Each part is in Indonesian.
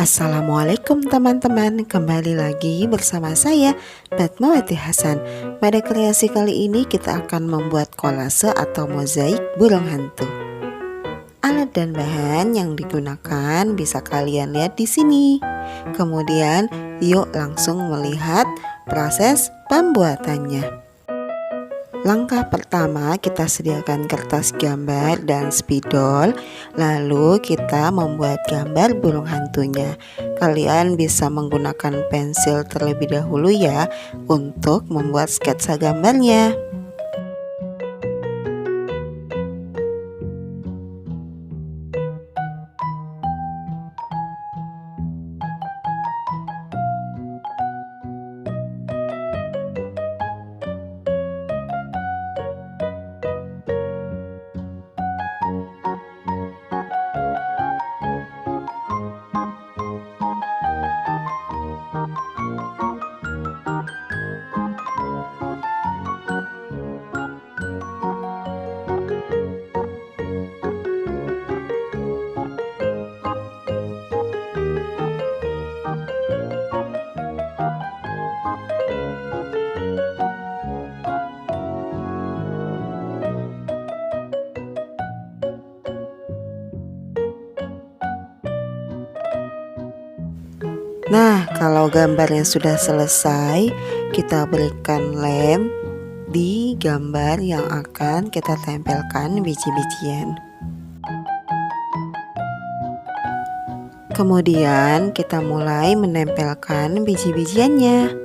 Assalamualaikum teman-teman, kembali lagi bersama saya Tema Hasan. Pada kreasi kali ini kita akan membuat kolase atau mozaik burung hantu. Alat dan bahan yang digunakan bisa kalian lihat di sini. Kemudian yuk langsung melihat proses pembuatannya. Langkah pertama, kita sediakan kertas gambar dan spidol. Lalu kita membuat gambar burung hantunya. Kalian bisa menggunakan pensil terlebih dahulu ya untuk membuat sketsa gambarnya. Nah, kalau gambarnya sudah selesai, kita berikan lem di gambar yang akan kita tempelkan biji-bijian. Kemudian kita mulai menempelkan biji-bijiannya.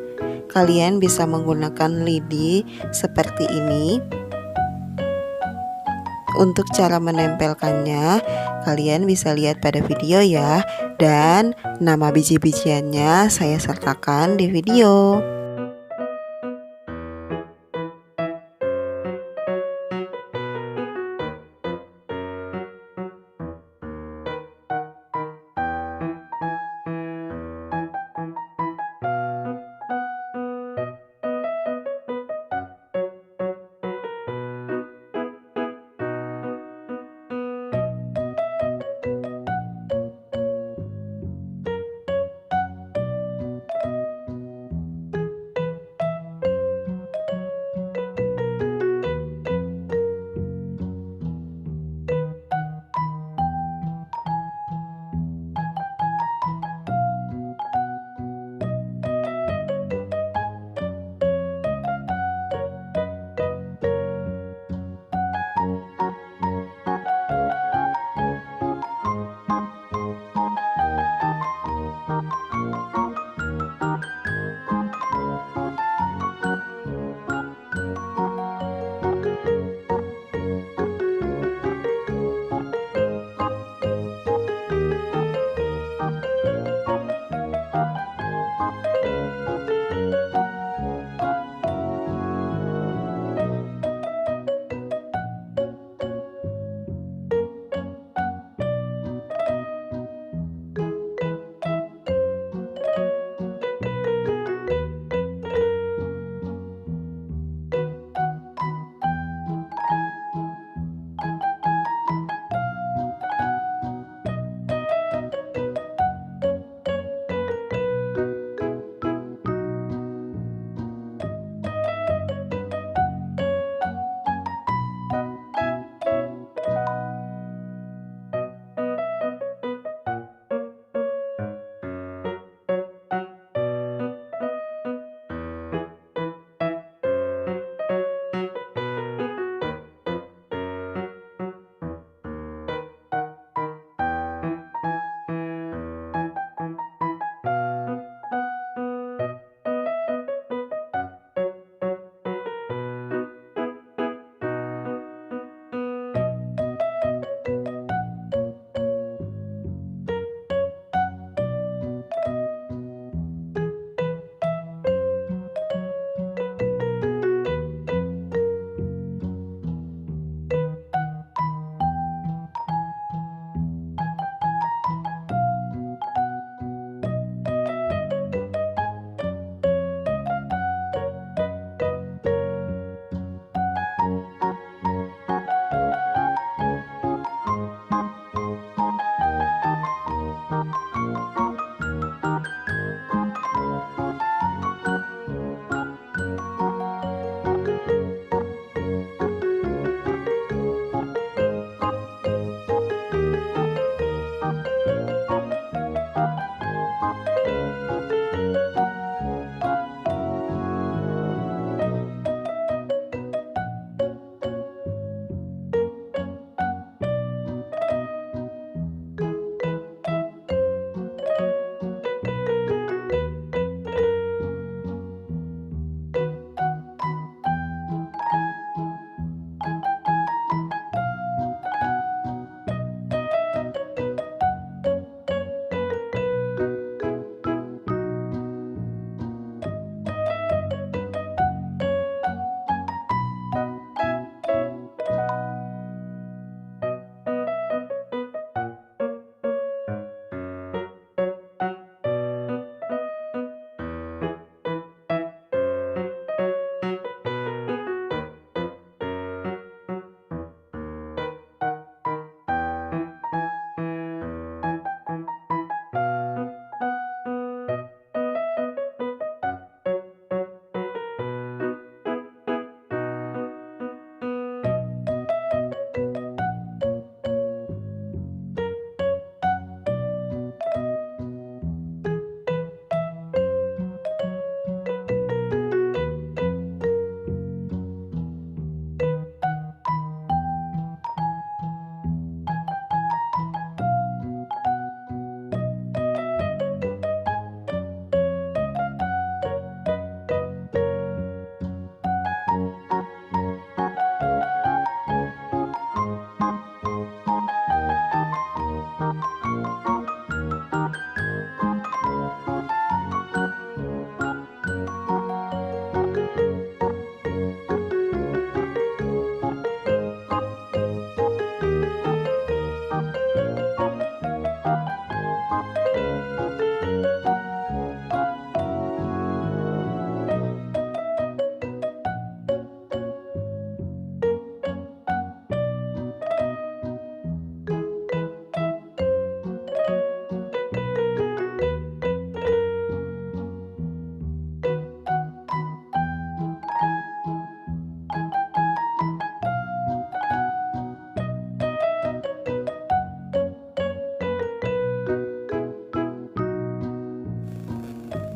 Kalian bisa menggunakan lidi seperti ini. Untuk cara menempelkannya, kalian bisa lihat pada video ya. Dan nama biji-bijiannya saya sertakan di video.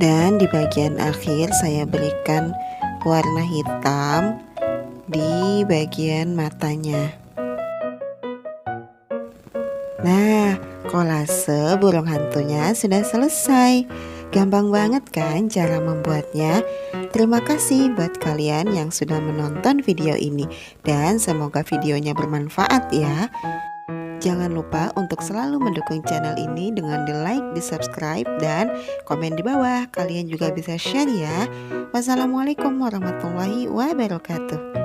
Dan di bagian akhir saya berikan warna hitam di bagian matanya. Nah, kolase burung hantunya sudah selesai. Gampang banget kan cara membuatnya? Terima kasih buat kalian yang sudah menonton video ini, dan semoga videonya bermanfaat ya. Jangan lupa untuk selalu mendukung channel ini dengan di like, di subscribe, dan komen di bawah. Kalian juga bisa share ya. Wassalamualaikum warahmatullahi wabarakatuh.